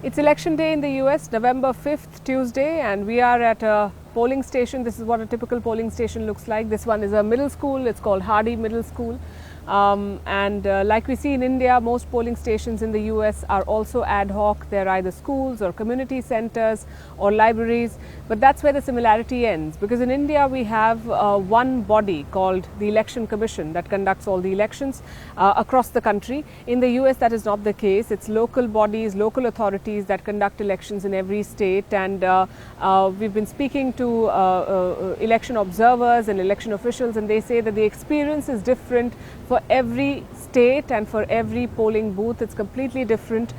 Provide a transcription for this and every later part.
It's election day in the US, November 5th, Tuesday, and we are at a polling station. This is what a typical polling station looks like. This one is a middle school. It's called Hardy Middle School. Like we see in India, most polling stations in the US are also ad hoc. They're either schools or community centers or libraries, but that's where the similarity ends, because in India we have one body called the Election Commission that conducts all the elections across the country. In the US that is not the case. It's local bodies, local authorities that conduct elections in every state, and we've been speaking to election observers and election officials, and they say that the experience is different for every state and for every polling booth. It's completely different.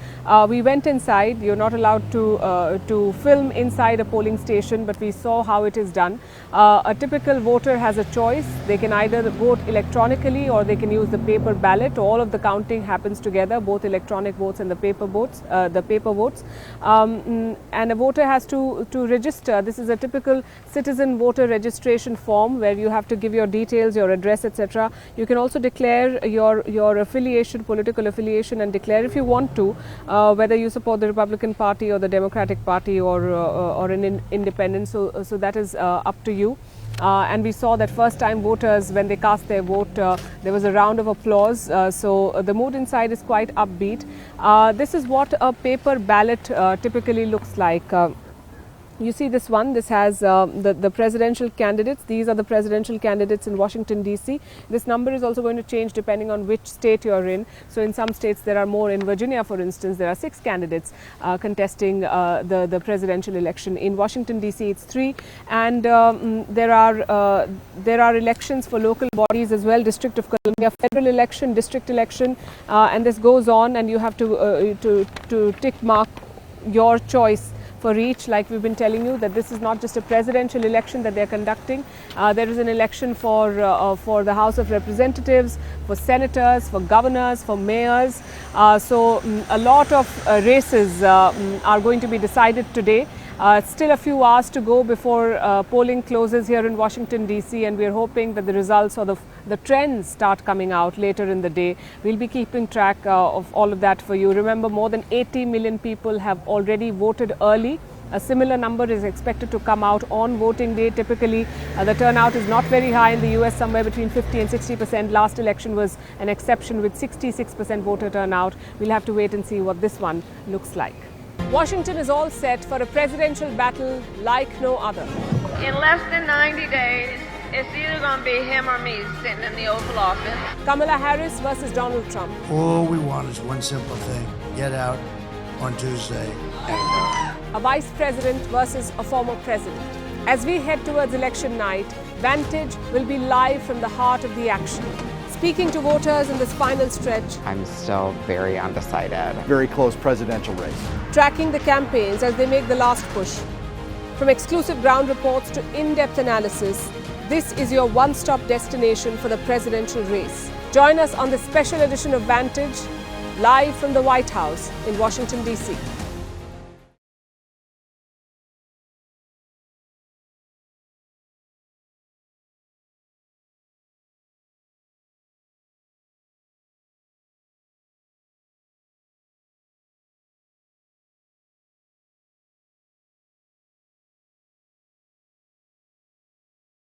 We went inside. You're not allowed to film inside a polling station, but we saw how it is done. A typical voter has a choice. They can either vote electronically or they can use the paper ballot. All of the counting happens together, both electronic votes and the paper votes. And a voter has to register. This is a typical citizen voter registration form where you have to give your details, your address, etc. You can also declare your affiliation, political affiliation, and declare, if you want to, whether you support the Republican Party or the Democratic Party or an independent. So that is up to you. And we saw that first-time voters, when they cast their vote, there was a round of applause. So the mood inside is quite upbeat. This is what a paper ballot typically looks like. You see this one, this has the presidential candidates. These are the presidential candidates in Washington D.C. This number is also going to change depending on which state you're in. So in some states there are more. In Virginia, for instance, there are 6 candidates contesting the presidential election. In Washington D.C. it's 3, and there are elections for local bodies as well. District of Columbia, federal election, district election, and this goes on, and you have to tick mark your choice for each. Like we've been telling you, that this is not just a presidential election that they're conducting. There is an election for the House of Representatives, for senators, for governors, for mayors. So a lot of races are going to be decided today. Still a few hours to go before polling closes here in Washington D.C. and we are hoping that the results or the trends start coming out later in the day. We'll be keeping track of all of that for you. Remember, more than 80 million people have already voted early. A similar number is expected to come out on voting day. Typically, the turnout is not very high in the US, somewhere between 50 and 60%. Last election was an exception with 66% voter turnout. We'll have to wait and see what this one looks like. Washington is all set for a presidential battle like no other. In less than 90 days, it's either going to be him or me sitting in the Oval Office. Kamala Harris versus Donald Trump. All we want is one simple thing: get out on Tuesday. A vice president versus a former president. As we head towards election night, Vantage will be live from the heart of the action. Speaking to voters in this final stretch. I'm still very undecided. Very close presidential race. Tracking the campaigns as they make the last push. From exclusive ground reports to in-depth analysis, this is your one-stop destination for the presidential race. Join us on this special edition of Vantage, live from the White House in Washington, D.C.